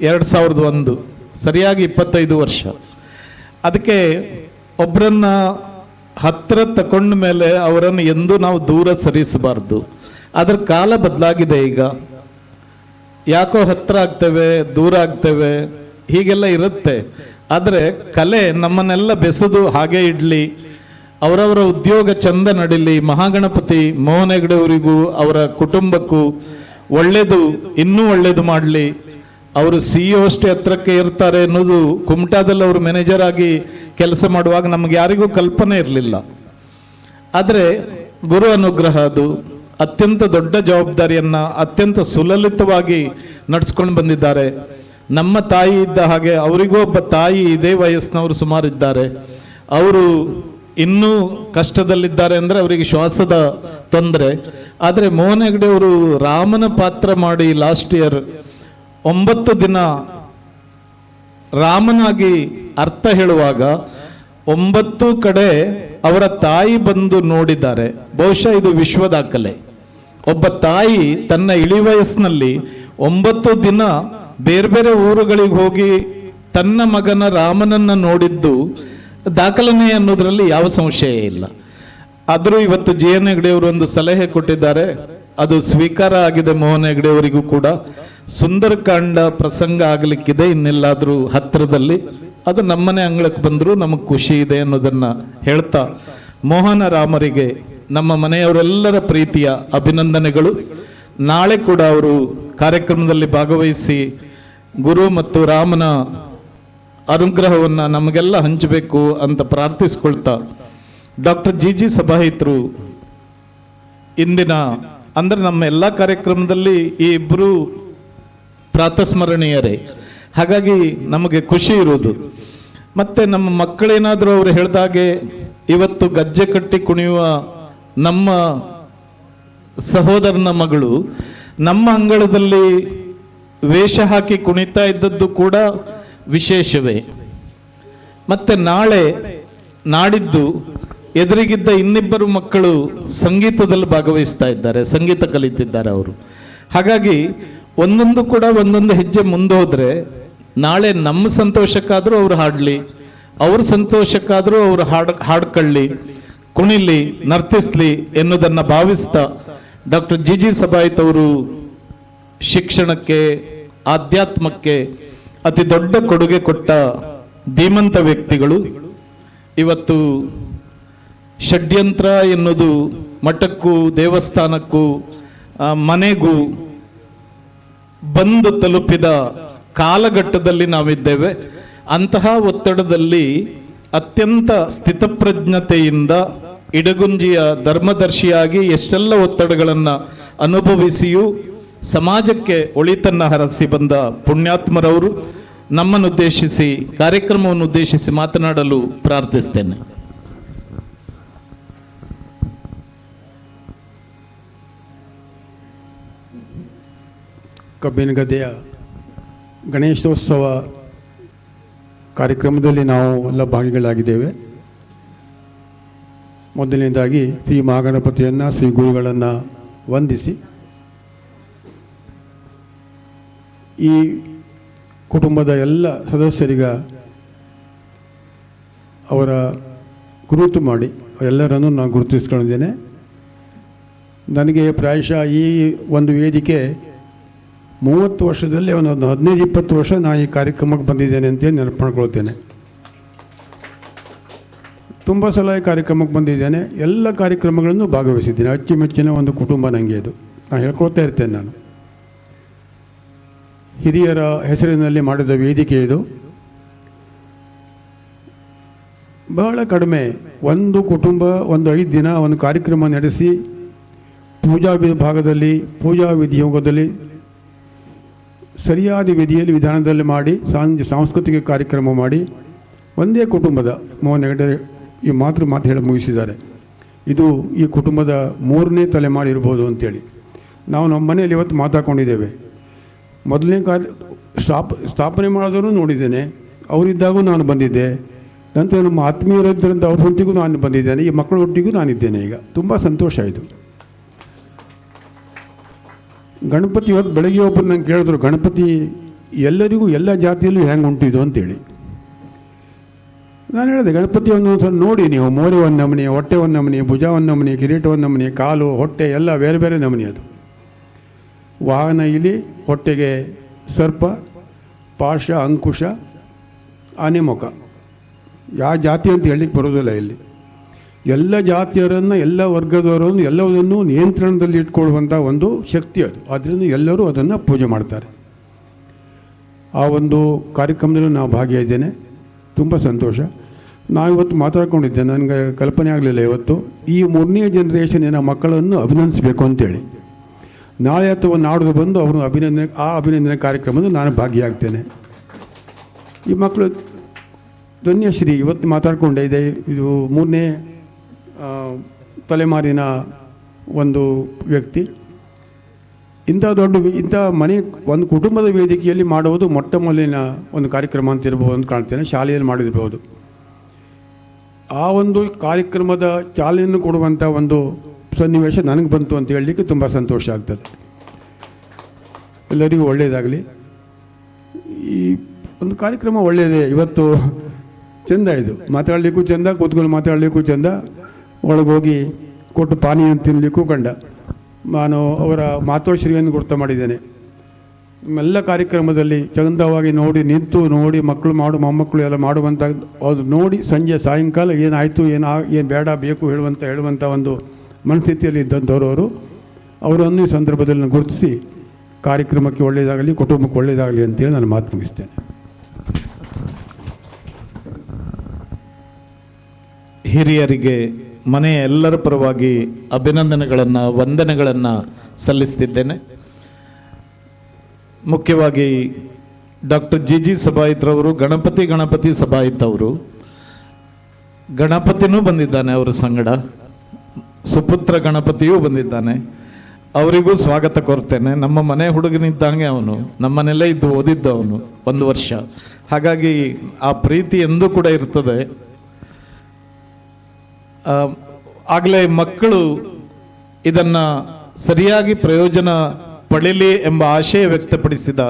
2001, ಸರಿಯಾಗಿ 25 ವರ್ಷ. ಅದಕ್ಕೆ ಒಬ್ಬರನ್ನ ಹತ್ತಿರ ತಗೊಂಡ ಮೇಲೆ ಅವರನ್ನು ಎಂದೂ ನಾವು ದೂರ ಸರಿಸಬಾರ್ದು. ಅದರ ಕಾಲ ಬದಲಾಗಿದೆ. ಈಗ ಯಾಕೋ ಹತ್ತಿರ ಆಗ್ತೇವೆ, ದೂರ ಆಗ್ತೇವೆ, ಹೀಗೆಲ್ಲ ಇರುತ್ತೆ. ಆದರೆ ಕಲೆ ನಮ್ಮನ್ನೆಲ್ಲ ಬೆಸೆದು ಹಾಗೆ ಇಡಲಿ, ಅವರವರ ಉದ್ಯೋಗ ಚಂದ ನಡೀಲಿ, ಮಹಾಗಣಪತಿ ಮೋಹನ್ ಹೆಗಡೆ ಅವರಿಗೂ ಅವರ ಕುಟುಂಬಕ್ಕೂ ಒಳ್ಳೆಯದು, ಇನ್ನೂ ಒಳ್ಳೆಯದು ಮಾಡಲಿ. ಅವರು CEO ಅಷ್ಟೇ ಹತ್ರಕ್ಕೆ ಇರ್ತಾರೆ ಅನ್ನೋದು ಕುಮಟಾದಲ್ಲಿ ಅವರು ಮ್ಯಾನೇಜರ್ ಆಗಿ ಕೆಲಸ ಮಾಡುವಾಗ ನಮ್ಗೆ ಯಾರಿಗೂ ಕಲ್ಪನೆ ಇರಲಿಲ್ಲ. ಆದರೆ ಗುರು ಅನುಗ್ರಹ, ಅದು ಅತ್ಯಂತ ದೊಡ್ಡ ಜವಾಬ್ದಾರಿಯನ್ನ ಅತ್ಯಂತ ಸುಲಲಿತವಾಗಿ ನಡೆಸ್ಕೊಂಡು ಬಂದಿದ್ದಾರೆ. ನಮ್ಮ ತಾಯಿ ಇದ್ದ ಹಾಗೆ ಅವರಿಗೂ ಒಬ್ಬ ತಾಯಿ ಇದೇ ವಯಸ್ಸಿನವರು ಸುಮಾರು ಇದ್ದಾರೆ. ಅವರು ಇನ್ನೂ ಕಷ್ಟದಲ್ಲಿದ್ದಾರೆ ಅಂದರೆ ಅವರಿಗೆ ಶ್ವಾಸದ ತೊಂದರೆ. ಆದರೆ ಮೋಹನ್ ಹೆಗಡೆ ಅವರು ರಾಮನ ಪಾತ್ರ ಮಾಡಿ ಲಾಸ್ಟ್ ಇಯರ್ 9 ದಿನ ರಾಮನಾಗಿ ಅರ್ಥ ಹೇಳುವಾಗ 9 ಕಡೆ ಅವರ ತಾಯಿ ಬಂದು ನೋಡಿದ್ದಾರೆ. ಬಹುಶಃ ಇದು ವಿಶ್ವ ದಾಖಲೆ. ಒಬ್ಬ ತಾಯಿ ತನ್ನ ಇಳಿ ವಯಸ್ಸಿನಲ್ಲಿ 9 ದಿನ ಬೇರೆ ಬೇರೆ ಊರುಗಳಿಗೆ ಹೋಗಿ ತನ್ನ ಮಗನ ರಾಮನನ್ನ ನೋಡಿದ್ದು ದಾಖಲನೆ ಅನ್ನೋದ್ರಲ್ಲಿ ಯಾವ ಸಂಶಯ ಇಲ್ಲ. ಆದರೂ ಇವತ್ತು JN ಹೆಗಡೆ ಅವರು ಒಂದು ಸಲಹೆ ಕೊಟ್ಟಿದ್ದಾರೆ, ಅದು ಸ್ವೀಕಾರ ಆಗಿದೆ. ಮೋಹನ್ ಹೆಗಡೆ ಅವರಿಗೂ ಕೂಡ ಸುಂದರಕಾಂಡ ಪ್ರಸಂಗ ಆಗಲಿಕ್ಕಿದೆ ಇನ್ನೆಲ್ಲಾದ್ರೂ ಹತ್ತಿರದಲ್ಲಿ. ಅದು ನಮ್ಮನೆ ಅಂಗಳಕ್ಕೆ ಬಂದರೂ ನಮಗೆ ಖುಷಿ ಇದೆ ಅನ್ನೋದನ್ನ ಹೇಳ್ತಾ, ಮೋಹನ ರಾಮರಿಗೆ ನಮ್ಮ ಮನೆಯವರೆಲ್ಲರ ಪ್ರೀತಿಯ ಅಭಿನಂದನೆಗಳು. ನಾಳೆ ಕೂಡ ಅವರು ಕಾರ್ಯಕ್ರಮದಲ್ಲಿ ಭಾಗವಹಿಸಿ ಗುರು ಮತ್ತು ರಾಮನ ಅನುಗ್ರಹವನ್ನು ನಮಗೆಲ್ಲ ಹಂಚಬೇಕು ಅಂತ ಪ್ರಾರ್ಥಿಸ್ಕೊಳ್ತಾ, ಡಾಕ್ಟರ್ GG ಸಭಾಹಿತರು ಇಂದಿನ ಅಂದ್ರೆ ನಮ್ಮ ಎಲ್ಲ ಕಾರ್ಯಕ್ರಮದಲ್ಲಿ ಈ ಇಬ್ಬರು ಪ್ರಾತಸ್ಮರಣೀಯರೇ. ಹಾಗಾಗಿ ನಮಗೆ ಖುಷಿ ಇರುವುದು. ಮತ್ತೆ ನಮ್ಮ ಮಕ್ಕಳೇನಾದರೂ ಅವರು ಹೇಳಿದಾಗೆ ಇವತ್ತು ಗಜ್ಜೆ ಕಟ್ಟಿ ಕುಣಿಯುವ ನಮ್ಮ ಸಹೋದರನ ಮಗಳು ನಮ್ಮ ಅಂಗಳದಲ್ಲಿ ವೇಷ ಹಾಕಿ ಕುಣಿತಾ ಇದ್ದದ್ದು ಕೂಡ ವಿಶೇಷವೇ. ಮತ್ತೆ ನಾಡಿದ್ದು ಎದುರಿಗಿದ್ದ ಇನ್ನಿಬ್ಬರು ಮಕ್ಕಳು ಸಂಗೀತದಲ್ಲಿ ಭಾಗವಹಿಸ್ತಾ ಇದ್ದಾರೆ, ಸಂಗೀತ ಕಲಿತಿದ್ದಾರೆ ಅವರು. ಹಾಗಾಗಿ ಒಂದೊಂದು ಕೂಡ ಒಂದೊಂದು ಹೆಜ್ಜೆ ಮುಂದೆ ಹೋದ್ರೆ ನಾಳೆ ನಮ್ಮ ಸಂತೋಷಕ್ಕಾದರೂ ಅವ್ರು ಹಾಡಲಿ, ಅವ್ರ ಸಂತೋಷಕ್ಕಾದರೂ ಅವರು ಹಾಡ್ಕೊಳ್ಳಿ, ಕುಣಿಲಿ, ನರ್ತಿಸ್ಲಿ ಎನ್ನುವುದನ್ನ ಭಾವಿಸ್ತಾ, ಡಾಕ್ಟರ್ GG ಸಭಾಹಿತ್ ಅವರು ಶಿಕ್ಷಣಕ್ಕೆ, ಆಧ್ಯಾತ್ಮಕ್ಕೆ ಅತಿ ದೊಡ್ಡ ಕೊಡುಗೆ ಕೊಟ್ಟ ಧೀಮಂತ ವ್ಯಕ್ತಿಗಳು. ಇವತ್ತು ಷಡ್ಯಂತ್ರ ಎನ್ನುವುದು ಮಠಕ್ಕೂ ದೇವಸ್ಥಾನಕ್ಕೂ ಮನೆಗೂ ಬಂದು ತಲುಪಿದ ಕಾಲಘಟ್ಟದಲ್ಲಿ ನಾವಿದ್ದೇವೆ. ಅಂತಹ ಒತ್ತಡದಲ್ಲಿ ಅತ್ಯಂತ ಸ್ಥಿತಪ್ರಜ್ಞತೆಯಿಂದ ಇಡಗುಂಜಿಯ ಧರ್ಮದರ್ಶಿಯಾಗಿ ಎಷ್ಟೆಲ್ಲ ಒತ್ತಡಗಳನ್ನು ಅನುಭವಿಸಿಯೂ ಸಮಾಜಕ್ಕೆ ಒಳಿತನ್ನ ಹರಸಿ ಬಂದ ಪುಣ್ಯಾತ್ಮರವರು ನಮ್ಮನ್ನುದ್ದೇಶಿಸಿ, ಕಾರ್ಯಕ್ರಮವನ್ನು ಉದ್ದೇಶಿಸಿ ಮಾತನಾಡಲು ಪ್ರಾರ್ಥಿಸ್ತೇನೆ. ಕಬ್ಬಿನಗದ್ದೆಯ ಗಣೇಶೋತ್ಸವ ಕಾರ್ಯಕ್ರಮದಲ್ಲಿ ನಾವು ಎಲ್ಲ ಭಾಗಿಗಳಾಗಿದ್ದೇವೆ. ಮೊದಲನೇದಾಗಿ ಶ್ರೀ ಮಹಾಗಣಪತಿಯನ್ನು, ಶ್ರೀ ಗುರುಗಳನ್ನು ವಂದಿಸಿ ಈ ಕುಟುಂಬದ ಎಲ್ಲ ಸದಸ್ಯರಿಗ ಅವರ ಗುರುತು ಮಾಡಿ ಎಲ್ಲರನ್ನು ನಾನು ಗುರುತಿಸ್ಕೊಂಡಿದ್ದೇನೆ. ನನಗೆ ಪ್ರಾಯಶಃ ಈ ಒಂದು ವೇದಿಕೆ 30 ವರ್ಷದಲ್ಲಿ ಒಂದು 15-20 ವರ್ಷ ನಾನು ಈ ಕಾರ್ಯಕ್ರಮಕ್ಕೆ ಬಂದಿದ್ದೇನೆ ಅಂತೇಳಿ ನೆನಪು ಮಾಡ್ಕೊಳ್ತೇನೆ. ತುಂಬ ಸಲ ಈ ಕಾರ್ಯಕ್ರಮಕ್ಕೆ ಬಂದಿದ್ದೇನೆ, ಎಲ್ಲ ಕಾರ್ಯಕ್ರಮಗಳನ್ನು ಭಾಗವಹಿಸಿದ್ದೇನೆ. ಅಚ್ಚುಮೆಚ್ಚಿನ ಒಂದು ಕುಟುಂಬ ನನಗೆ ಇದು, ನಾನು ಹೇಳ್ಕೊಳ್ತಾ ಇರ್ತೇನೆ. ನಾನು ಹಿರಿಯರ ಹೆಸರಿನಲ್ಲಿ ಮಾಡಿದ ವೇದಿಕೆ ಇದು. ಬಹಳ ಕಡಿಮೆ, ಒಂದು ಕುಟುಂಬ ಒಂದು 5 ದಿನ ಒಂದು ಕಾರ್ಯಕ್ರಮ ನಡೆಸಿ ಪೂಜಾ ವಿಭಾಗದಲ್ಲಿ, ಪೂಜಾ ವಿಧಿಯೋಗದಲ್ಲಿ ಸರಿಯಾದ ವಿಧಾನದಲ್ಲಿ ಮಾಡಿ, ಸಾಂಸ್ಕೃತಿಕ ಕಾರ್ಯಕ್ರಮ ಮಾಡಿ ಒಂದೇ ಕುಟುಂಬದ ಮೋಹನ್ ಹೆಗಡೆ ಈ ಮಾತು ಹೇಳಿ ಮುಗಿಸಿದ್ದಾರೆ. ಇದು ಈ ಕುಟುಂಬದ 3ನೇ ತಲೆಮಾರು ಇರ್ಬೋದು ಅಂತೇಳಿ ನಾವು ನಮ್ಮ ಮನೆಯಲ್ಲಿ ಇವತ್ತು ಮಾತಾಡ್ಕೊಂಡಿದ್ದೇವೆ. ಮೊದಲನೇ ಸ್ಥಾಪನೆ ಮಾಡೋದನ್ನು ನೋಡಿದ್ದೇನೆ, ಅವರಿದ್ದಾಗೂ ನಾನು ಬಂದಿದ್ದೆ. ನಂತರ ನಮ್ಮ ಆತ್ಮೀಯರಿದ್ದರಿಂದ ಅವ್ರ ಒಟ್ಟಿಗೂ ನಾನು ಬಂದಿದ್ದೇನೆ, ಈ ಮಕ್ಕಳ ಒಟ್ಟಿಗೂ ನಾನಿದ್ದೇನೆ. ಈಗ ತುಂಬ ಸಂತೋಷ ಆಯಿತು. ಗಣಪತಿ ಇವತ್ತು ಬೆಳಗ್ಗೆ ಒಬ್ಬರು ನಂಗೆ ಕೇಳಿದ್ರು, ಗಣಪತಿ ಎಲ್ಲರಿಗೂ ಎಲ್ಲ ಜಾತಿಯಲ್ಲೂ ಹೆಂಗೆ ಉಂಟು ಇದು ಅಂತೇಳಿ. ನಾನು ಹೇಳಿದೆ ಗಣಪತಿ ಒಂದೊಂದು ಸಲ ನೋಡಿ ನೀವು, ಮೋರೆ ಒಂದು ನಮೂನಿ, ಹೊಟ್ಟೆ ಒಂದು ನಮೂನಿ, ಭುಜ ಒಂದು ನಮೂನಿ, ಕಿರೀಟ ಒಂದು ನಮೂನಿ, ಕಾಲು ಹೊಟ್ಟೆ ಎಲ್ಲ ಬೇರೆ ಬೇರೆ ನಮೂನಿ. ಅದು ವಾಹನ ಇಲಿ, ಹೊಟ್ಟೆಗೆ ಸರ್ಪ, ಪಾಶ, ಅಂಕುಶ, ಆನೆ ಮುಖ. ಯಾವ ಜಾತಿ ಅಂತ ಹೇಳಲಿಕ್ಕೆ ಬರೋದಿಲ್ಲ. ಇಲ್ಲಿ ಎಲ್ಲ ಜಾತಿಯರನ್ನು, ಎಲ್ಲ ವರ್ಗದವರನ್ನು, ಎಲ್ಲವನ್ನೂ ನಿಯಂತ್ರಣದಲ್ಲಿ ಇಟ್ಕೊಳ್ಳುವಂಥ ಒಂದು ಶಕ್ತಿ ಅದು. ಆದ್ದರಿಂದ ಎಲ್ಲರೂ ಅದನ್ನು ಪೂಜೆ ಮಾಡ್ತಾರೆ. ಆ ಒಂದು ಕಾರ್ಯಕ್ರಮದಲ್ಲೂ ನಾವು ಭಾಗಿಯಾಗಿದ್ದೇನೆ. ತುಂಬ ಸಂತೋಷ. ನಾವಿವತ್ತು ಮಾತಾಡ್ಕೊಂಡಿದ್ದೆ, ನನಗೆ ಕಲ್ಪನೆ ಆಗಲಿಲ್ಲ ಇವತ್ತು ಈ 3ನೇ ಜನ್ರೇಷನ್ನಿನ ಮಕ್ಕಳನ್ನು ಅಭಿನಂದಿಸಬೇಕು ಅಂತೇಳಿ. ನಾಳೆ ಅಥವಾ ನಾಡ್ದು ಬಂದು ಅವರು ಅಭಿನಂದನೆ ಕಾರ್ಯಕ್ರಮದಲ್ಲಿ ನಾನು ಭಾಗಿಯಾಗ್ತೇನೆ. ಈ ಮಕ್ಕಳು ಧನ್ಯಶ್ರೀ ಇವತ್ತು ಮಾತಾಡಿಕೊಂಡೆ ಇದೆ. ಇದು 3ನೇ ತಲೆಮಾರಿನ ಒಂದು ವ್ಯಕ್ತಿ. ಇಂಥ ಮನೆ ಒಂದು ಕುಟುಂಬದ ವೇದಿಕೆಯಲ್ಲಿ ಮಾಡುವುದು ಮೊಟ್ಟ ಮೊದಲಿನ ಒಂದು ಕಾರ್ಯಕ್ರಮ ಅಂತ ಇರ್ಬೋದು ಅಂತ ಕಾಣ್ತೇನೆ. ಶಾಲೆಯಲ್ಲಿ ಮಾಡಿರ್ಬೋದು. ಆ ಒಂದು ಕಾರ್ಯಕ್ರಮದ ಚಾಲನೆಯನ್ನು ಕೊಡುವಂಥ ಒಂದು ಸನ್ನಿವೇಶ ನನಗೆ ಬಂತು ಅಂತ ಹೇಳಲಿಕ್ಕೆ ತುಂಬ ಸಂತೋಷ ಆಗ್ತದೆ. ಎಲ್ಲರಿಗೂ ಒಳ್ಳೆಯದಾಗಲಿ. ಈ ಒಂದು ಕಾರ್ಯಕ್ರಮ ಒಳ್ಳೆಯದೇ. ಇವತ್ತು ಚೆಂದ, ಇದು ಮಾತಾಡಲಿಕ್ಕೂ ಚೆಂದ, ಕೂತ್ಕೊಂಡು ಮಾತಾಡಲಿಕ್ಕೂ ಚೆಂದ, ಒಳಗೋಗಿ ಕೊಟ್ಟು ಪಾನೀಯ ತಿನ್ನಲಿಕ್ಕೂ ಕಂಡ. ನಾನು ಅವರ ಮಾತೋಶ್ರೀಯನ್ನು ಗುರ್ತು ಮಾಡಿದ್ದೇನೆ. ಎಲ್ಲ ಕಾರ್ಯಕ್ರಮದಲ್ಲಿ ಚಂದವಾಗಿ ನಿಂತು ನೋಡಿ ಮೊಮ್ಮಕ್ಕಳು ಎಲ್ಲ ಮಾಡುವಂಥ ಅದು ನೋಡಿ ಸಂಜೆ ಸಾಯಂಕಾಲ ಏನಾಯಿತು ಏನು ಬೇಡ ಬೇಕು ಹೇಳುವಂಥ ಒಂದು ಮನಸ್ಥಿತಿಯಲ್ಲಿ ಇದ್ದಂಥವರು ಅವರನ್ನು ಈ ಸಂದರ್ಭದಲ್ಲಿ ಗುರುತಿಸಿ ಕಾರ್ಯಕ್ರಮಕ್ಕೆ ಒಳ್ಳೆಯದಾಗಲಿ, ಕುಟುಂಬಕ್ಕೆ ಒಳ್ಳೆಯದಾಗಲಿ ಅಂತೇಳಿ ನಾನು ಮಾತು ಮುಗಿಸ್ತೇನೆ. ಹಿರಿಯರಿಗೆ ಮನೆಯ ಎಲ್ಲರ ಪರವಾಗಿ ಅಭಿನಂದನೆಗಳನ್ನು, ವಂದನೆಗಳನ್ನು ಸಲ್ಲಿಸ್ತಿದ್ದೇನೆ. ಮುಖ್ಯವಾಗಿ ಡಾಕ್ಟರ್ ಜಿ ಸಭಾಯಿತ್ರವರು, ಗಣಪತಿ ಸಭಾಯಿತ್ ಅವರು, ಗಣಪತಿನೂ ಬಂದಿದ್ದಾನೆ ಅವರ ಸಂಗಡ, ಸುಪುತ್ರ ಗಣಪತಿಯೂ ಬಂದಿದ್ದಾನೆ. ಅವರಿಗೂ ಸ್ವಾಗತ ಕೋರ್ತೇನೆ. ನಮ್ಮ ಮನೆ ಹುಡುಗನಿದ್ದಂಗೆ ಅವನು, ನಮ್ಮನೆಲ್ಲೇ ಇದ್ದು ಓದಿದ್ದು ಅವನು 1 ವರ್ಷ. ಹಾಗಾಗಿ ಆ ಪ್ರೀತಿ ಎಂದೂ ಕೂಡ ಇರ್ತದೆ. ಆಗಲೇ ಮಕ್ಕಳು ಇದನ್ನ ಸರಿಯಾಗಿ ಪ್ರಯೋಜನ ಪಡೆಯಲಿ ಎಂಬ ಆಶಯ ವ್ಯಕ್ತಪಡಿಸಿದ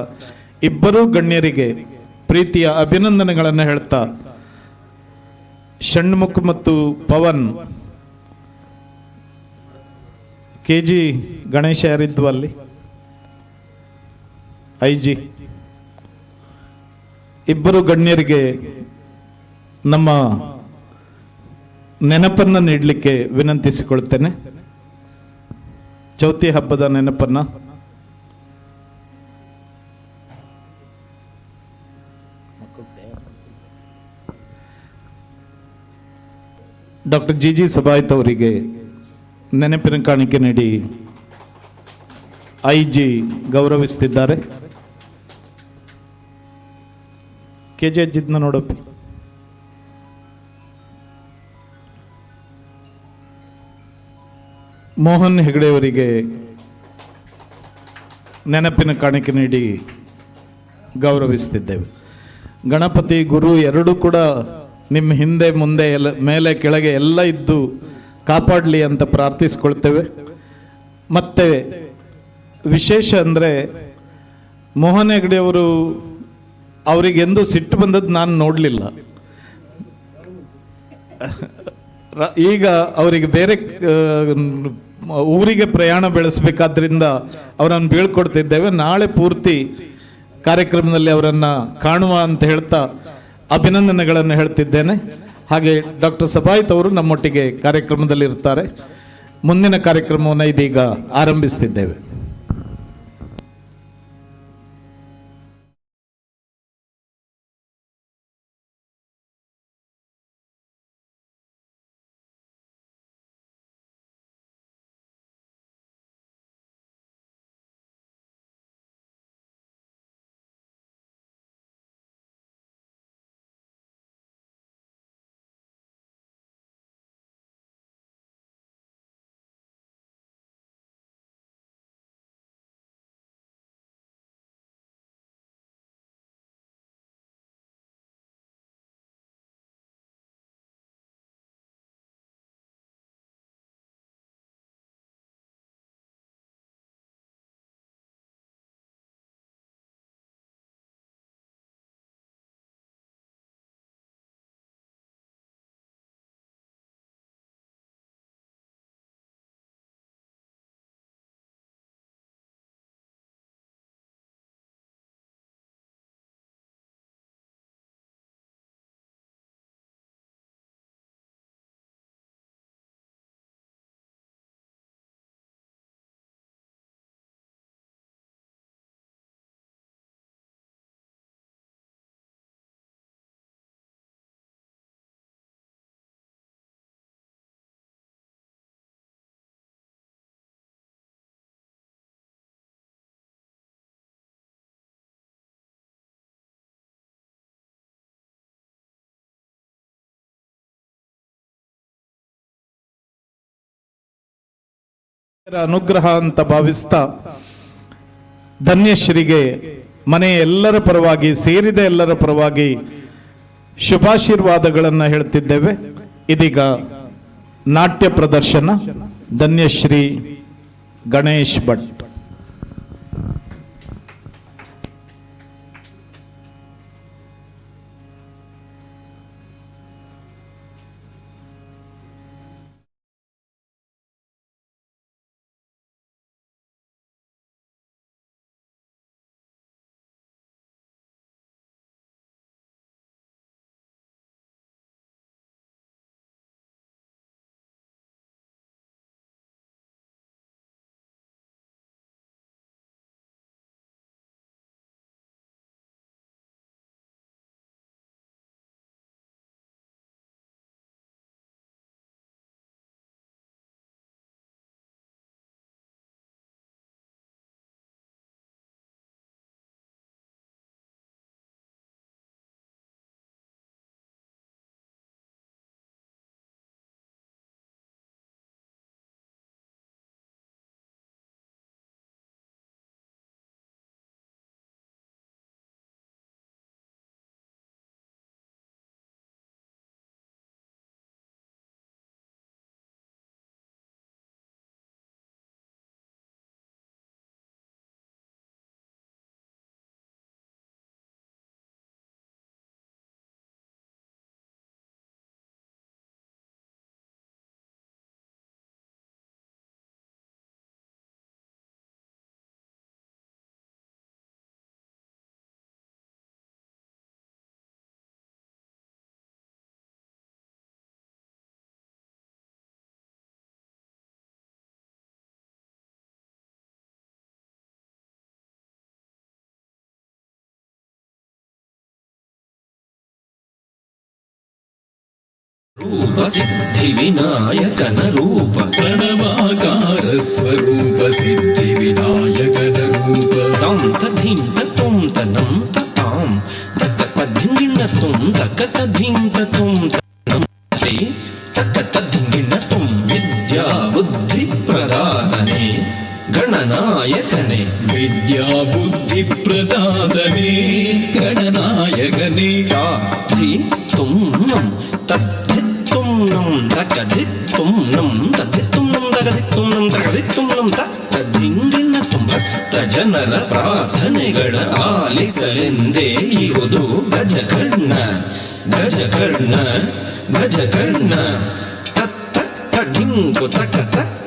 ಇಬ್ಬರೂ ಗಣ್ಯರಿಗೆ ಪ್ರೀತಿಯ ಅಭಿನಂದನೆಗಳನ್ನು ಹೇಳ್ತಾ, ಷಣ್ಮುಖ್ ಮತ್ತು ಪವನ್, KG ಗಣೇಶ ಯಾರಿದ್ವು ಅಲ್ಲಿ, IG, ಇಬ್ಬರು ಗಣ್ಯರಿಗೆ ನಮ್ಮ ನೆನಪನ್ನ ನೀಡಲಿಕ್ಕೆ ವಿನಂತಿಸಿಕೊಳ್ತೇನೆ. ಚೌತಿ ಹಬ್ಬದ ನೆನಪನ್ನ. ಡಾಕ್ಟರ್ ಜಿ ಸಭಾಯಿತ್ ಅವರಿಗೆ ನೆನಪಿನ ಕಾಣಿಕೆ ನೀಡಿ IG ಗೌರವಿಸುತ್ತಿದ್ದಾರೆ. KG ಅಜ್ಜಿದ್ನ ನೋಡಪ್ಪಿ. ಮೋಹನ್ ಹೆಗಡೆಯವರಿಗೆ ನೆನಪಿನ ಕಾಣಿಕೆ ನೀಡಿ ಗೌರವಿಸುತ್ತಿದ್ದೇವೆ. ಗಣಪತಿ ಗುರು ಎರಡೂ ಕೂಡ ನಿಮ್ಮ ಹಿಂದೆ ಮುಂದೆ ಎಲ್ಲ ಮೇಲೆ ಕೆಳಗೆ ಎಲ್ಲ ಇದ್ದು ಕಾಪಾಡಲಿ ಅಂತ ಪ್ರಾರ್ಥಿಸ್ಕೊಳ್ತೇವೆ. ಮತ್ತೆ ವಿಶೇಷ ಅಂದರೆ ಮೋಹನ್ ಹೆಗಡೆಯವರು, ಅವರಿಗೆಂದು ಸಿಟ್ಟು ಬಂದದ್ದು ನಾನು ನೋಡಲಿಲ್ಲ. ಈಗ ಅವರಿಗೆ ಬೇರೆ ಊರಿಗೆ ಪ್ರಯಾಣ ಬೆಳೆಸಬೇಕಾದ್ರಿಂದ ಅವರನ್ನು ಬೀಳ್ಕೊಡ್ತಿದ್ದೇವೆ. ನಾಳೆ ಪೂರ್ತಿ ಕಾರ್ಯಕ್ರಮದಲ್ಲಿ ಅವರನ್ನು ಕಾಣುವ ಅಂತ ಹೇಳ್ತಾ ಅಭಿನಂದನೆಗಳನ್ನು ಹೇಳ್ತಿದ್ದೇನೆ. ಹಾಗೆ ಡಾಕ್ಟರ್ ಸಭಾಯಿತ್ ಅವರು ನಮ್ಮೊಟ್ಟಿಗೆ ಕಾರ್ಯಕ್ರಮದಲ್ಲಿ ಇರ್ತಾರೆ. ಮುಂದಿನ ಕಾರ್ಯಕ್ರಮವನ್ನು ಇದೀಗ ಆರಂಭಿಸ್ತಿದ್ದೇವೆ. ಅನುಗ್ರಹ ಅಂತ ಭಾವಿಸ್ತಾ ಧನ್ಯಶ್ರೀಗೆ ಮನೆಯ ಎಲ್ಲರ ಪರವಾಗಿ ಸೇರಿದ ಎಲ್ಲರ ಪರವಾಗಿ ಶುಭಾಶೀರ್ವಾದಗಳನ್ನು ಹೇಳ್ತಿದ್ದೇವೆ. ಇದೀಗ ನಾಟ್ಯ ಪ್ರದರ್ಶನ ಧನ್ಯಶ್ರೀ ಗಣೇಶ್ ಭಟ್. ರೂಪ ಸಿದ್ಧಿ ವಿನಾಯಕನ ರೂಪ ಪ್ರಣವಾಕಾರ ಸ್ವರೂಪ ಸಿದ್ಧಿ ವಿನಾಯಕನ ರೂಪ ತಾಂ ತಧಿಂ ತಂ ತನಂ ತಾಂ ತಕ್ಕ ತದ್ಧಿಂಗಿಣ್ಣ ತುಂ ತಕ್ಕ ತಧಿಂ ತುಂ ತನಂ ತಕ್ಕ ತದ್ಧಿಂಗಿಣ್ಣ ತುಂ ವಿದ್ಯಾ ಬುದ್ಧಿ ಪ್ರದಾತನೇ ಗಣನಾಯಕನೇ ವಿದ್ಯಾ ಬುದ್ಧಿ ಪ್ರದಾತನೇ ಗಣನಾಯಕನೇ ಧಿ ತುಂ ನಂ ತದ್ಧಿತ್ತುಂ ನಂ ತಕಧಿತ್ತುಂ ನಂ ತದ್ಧಿತ್ತುಂ ನಂ ತಕಧಿತ್ತುಂ ನಂ ತಕಧಿತ್ತುಂ ನಂ ತದ್ಧಿಂಗಿಣ್ಣ ತುಂ ಭಕ್ತ ಜನರ ಪ್ರಾರ್ಥನೆಗಳ ಆಲಿಸಲೆಂದೇ ಇಹುದು ಗಜಕರ್ಣ ಗಜಕರ್ಣ ಗಜಕರ್ಣ ತತ್ತ ತಢಿಂಕು ತಕ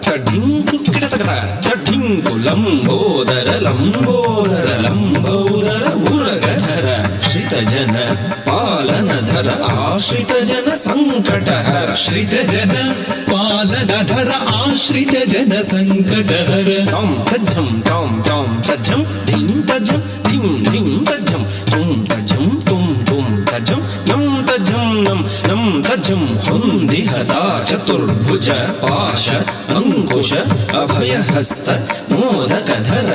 ತಢಿಂಕು ಕಿಟತಕ ತಢಿಂಕು ಲಂಬೋದರ ಲಂಬೋದರ ಲಂಬೋದರ ಉರಗಧರ ಶ್ರಿತ ಜನ ಪಾಲನಧರ ಆಶ್ರಿತ ಜನ ಸಂಕಟಹರ ಶ್ರಿತ ಜನ ಪಾಲನಧರ ಆಶ್ರಿತ ಜನ ಸಂಕಟಹರ ತಾಂ ತಜ್ಜಂ ತಾಂ ತಾಂ ತಜ್ಜಂ ಧಿಂ ತಜ್ಜಂ ಧಿಂ ಧಿಂ ತಜ್ಜಂ ತುಂ ತಜ್ಜಂ ತುಂ ತುಂ ತಜ್ಜಂ ನಂ ತಜ್ಜಂ ನಂ ನಂ ತಜ್ಜಂ ಹೊಂದಿಹತಾ ಚತುರ್ಭುಜ ಪಾಶ ಅಂಕುಶ ಅಭಯಹಸ್ತ ಮೋದಕಧರ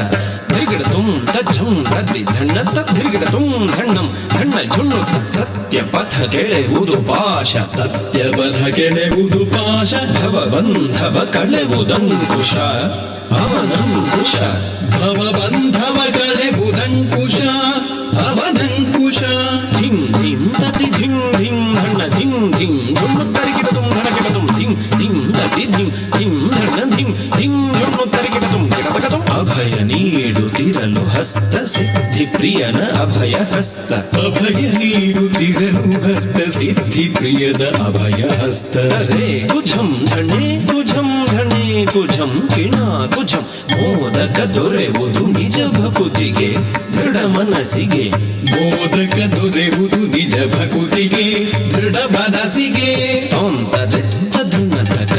ಧಿಗಿಡತುಂ ತಜ್ಜಂ ತದ್ದಿ ಧಣ್ಣ ತದ್ಧಿಗಿಡತುಂ ಧಣ್ಣಂ ಧಣ್ಣ ಝುಣ್ಣು ಸತ್ಯ ಪಥ ಕೆಳೆವುದು ಪಾಶ ಸತ್ಯ ಪಥ ಕೆಳೆವುದು ಪಾಶ ಭವಬಂಧವ ಕಳೆವುದಂಕುಶ ಅವನಂಕುಶ ಭವಬಂಧವ ಕಳೆವುದಂಕುಶ ಅವನಂಕುಶ ಧಿಂ ಧಿಂ ತಟಿ ಧಿಂ ಧಿಂ ಧಣ್ಣ ಧಿಂ ಧಿಂ ಝುಣ್ಣು ತರಿಗಿಡತುಂ ಧಣಗಿಡತುಂ ಧಿಂ ಧಿಂ ತಟಿ ಧಿಂ ಧಿಂ ಧಣ್ಣ ಧಿಂ ಧಿಂ ಝುಣ್ಣು ತರಿಗಿಡತುಂ ಗಿಡತಗತುಂ ಅಭಯ ನೀಡುತ್ತಿರಲು ಹಸ್ತ ಸಿದ್ಧಿ ಪ್ರಿಯನ ಅಭಯ ಹಸ್ತ ಅಭಯ ನೀಡುತ್ತಿರಲು ಹಸ್ತ ಸಿದ್ಧಿ ಪ್ರಿಯನ ಅಭಯ ಹಸ್ತ ರೇ ಕುಜಂ ಧಣೆ ಕುಜಂ ಧಣೆ ಕುಜಂ ಕಿಣ ಕುಜಂ ಮೋದಕ ದೊರೆವುದು ನಿಜ ಭಕುತಿಗೆ ದೃಢ ಮನಸ್ಸಿಗೆ ಮೋದಕ ದೊರೆವುದು ನಿಜ ಭಕುತಿಗೆ ದೃಢ ಮನಸ್ಸಿಗೆ ತಾಂತರಿತ್ತ ಧುಣತಕ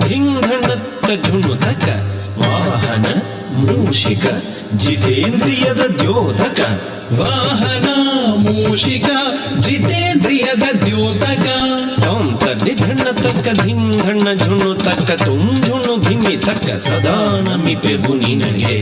ಧಿಂಘಣತ್ತ ಝುಣುತಕ ವಾಹನ ಮೂಷಿಕ ಜಿತೇಂದ್ರಿಯದ ದ್ಯೋತಕ ವಾಹನ ಮೂಷಿಕ ಜಿತೇಂದ್ರಿಯದ ದ್ಯೋತಕ ತಾಂ ತದ್ದಿ ಧಣ್ಣ ತಕ್ಕ ಧಿಂ ಧಣ್ಣ ಝುಣು ತಕ್ಕ ತುಂ ಝುಣು ಧಿಮಿ ತಕ್ಕ ಸದಾ ನಮಿಪೆವು ನಿನಗೆ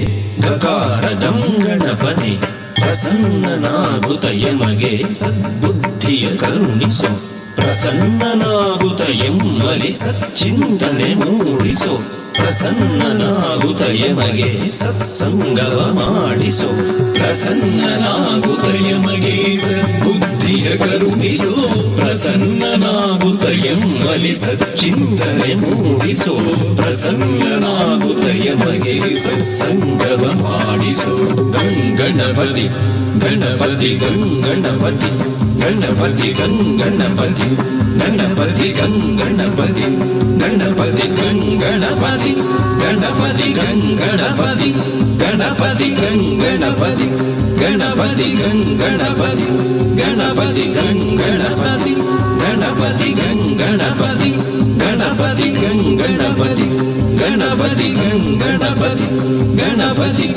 ಗಕಾರ ಗಂಗಣಪನೆ ಪ್ರಸನ್ನನಾಗುತ್ತ ಯಮಗೆ ಸದ್ಬುದ್ಧಿಯ ಕರುಣಿಸು ಪ್ರಸನ್ನನಾಗುತ್ತ ಎಮ್ಮಲಿ ಸಚ್ಚಿಂತನೆ ಮೂಡಿಸು ಪ್ರಸನ್ನನಾಗುತ್ತ ಯಮಗೆ ಸತ್ಸಂಗವ ಮಾಡಿಸೋ ಪ್ರಸನ್ನನಾಗುತ್ತ ಯಮಗೆ ಸದ್ಬುದ್ಧಿಯ ಕರುಣಿಸೋ ಪ್ರಸನ್ನನಾಗುತ್ತ ಎಮ್ಮಲಿ ಸಚ್ಚಿಂತನೆ ಮೂಡಿಸೋ ಪ್ರಸನ್ನನಾಗುತ್ತ ಯಮಗೆ ಸತ್ಸಂಗವ ಮಾಡಿಸೋ ಗಂಗಣಪತಿ ಗಣಪತಿ ಗಂಗಣಪತಿ ಗಣಪತಿ ಗಂಗಣಪತಿ ಗಣಪತಿ ಗಂಗಣಪತಿ ಗಣಪತಿ ಗಂಗಣಪತಿ ಗಣಪತಿ ಗಂಗಣಪತಿ ಗಣಪತಿ ಗಂಗಣಪತಿ ಗಣಪತಿ ಗಂಗಣಪತಿ ಗಣಪತಿ ಗಂಗಣಪತಿ ಗಣಪತಿ ಗಂಗಣಪತಿ ಗಣಪತಿ ಗಂಗಣಪತಿ ಗಣಪತಿ ಗಂಗಣಪತಿ ಗಣಪತಿ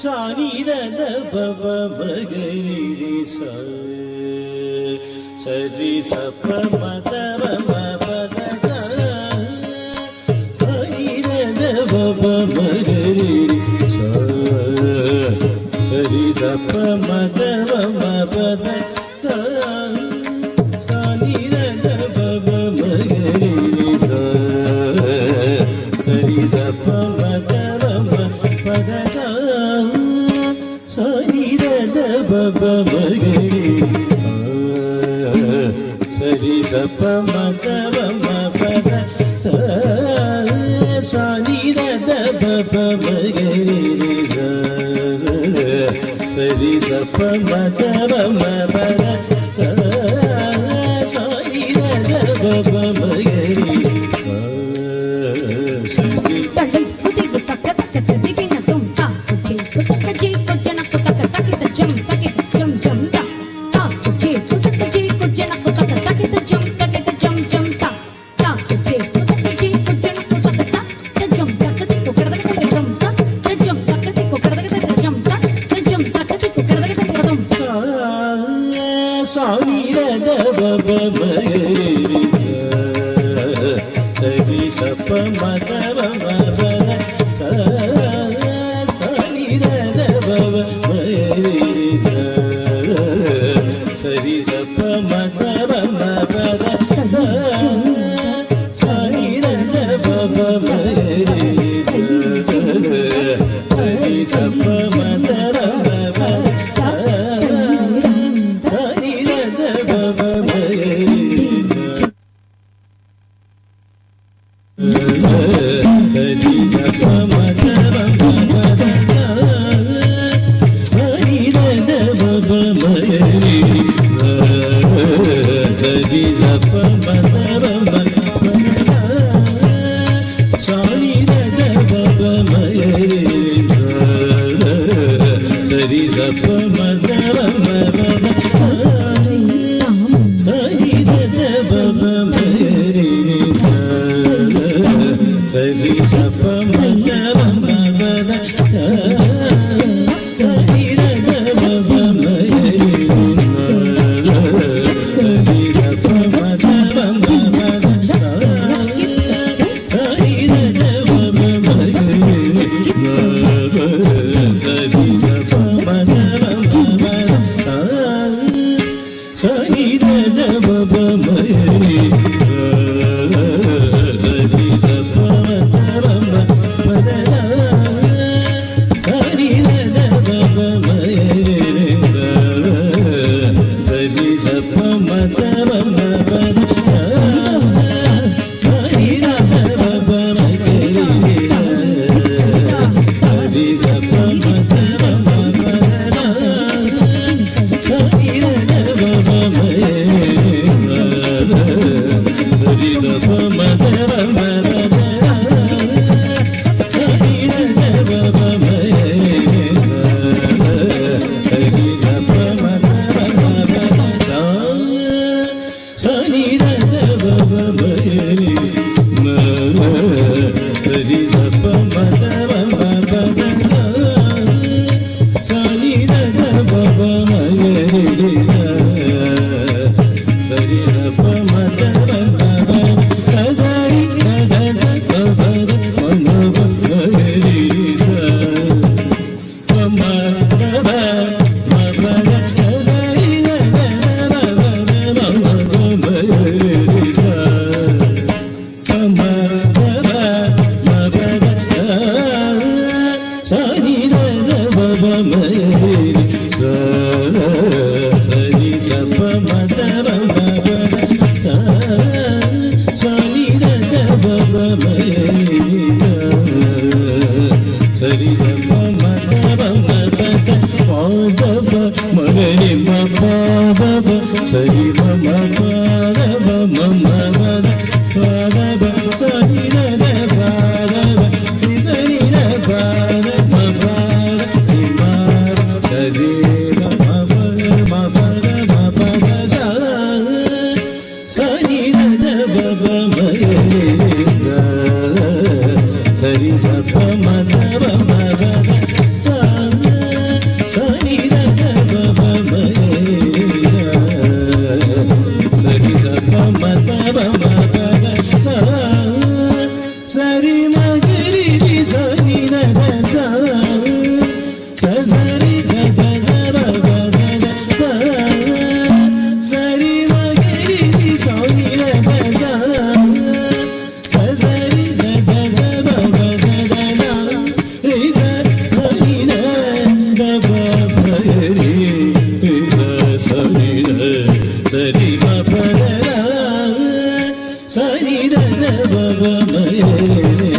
ಸಾನಿರದ ಬಬ ಮಗರಿ ಸರಿ ಸಪ ಮದವ ಪದ ಸಾನಿರದ ಬಬ ಮಗರಿ ಸರಿ ಸಪ ಮದವ ಪದ ಸಾನಿರದ ಬಬ ಮಗರಿ ಸರಿ ಸಪ ಮದವ ಪದ ಸರಿರದ ಬಬ ಮಗರಿ ಸರಿ ಸಪ ಮದವ ಪದ ಸರಿರದ ಬಬ ಮಗರಿ ಸರಿ ಸಪ ಮದವ ಪದ ಸರಿರದ ಬಬ ಮಗರಿ ಸಾನಿರದ ಬಬ ಮಗರಿ ಸರಿ ಸಪ ಮದವ ಪದ ಸಾನಿರದ ಬಬ ಮಗರಿ ಸರಿ ಸಪ ಮದವ ಪದ ಸಾನಿರದ ಬಬ ಮಗರಿ ಸರಿ ಸಪ ಮದವ ಪದ ಸರಿ ಸಪ ಮದವ ಸರಿ ಬಬ ಮಗರಿ ಸರಿ ಸಪ ಮದವ ಸರಿ ದ ಬಬ ಮರಿ ಸರಿ ಸಪ ಮದರಮ ಪದ ಸರಿ ದ ಬಬ ಮರಿ ಸರಿ ಸಪ ಮದರಮ ಪದ ಸರಿ ದ ಬಬ ಮರಿ ಸರಿ ಸಪ ಮದರಮ ಪದ ಸರಿ ದ ಬಬ ಸರಿ ಸಪ ಮದರಮ ಸರಿ ಸಪ ಮದರ ಸರಿ ಬಬ ಸರಿ ಸಪ ಮದರ ಪಾದಬ ಮಗರಿ ಪಾದಬ ಸರಿ ಮಮ ಪಾದಬ ಮಮ ಪಾದಬ ಸರಿ ಪಾದಬ ಸರಿ ಪಾದಬ ಸರಿ ಸರಿ ಸಪ ಮದರ ಸರಿ ಬಬ ಸರಿ ಸಪ ಮದರ ಸರಿ ಮಗರಿ ಸರಿ ಸರಿ ಸರಿ ಮಗರಿ ಸರಿ ಸರಿ ಬಬ ಸರಿ ದ ಬಬ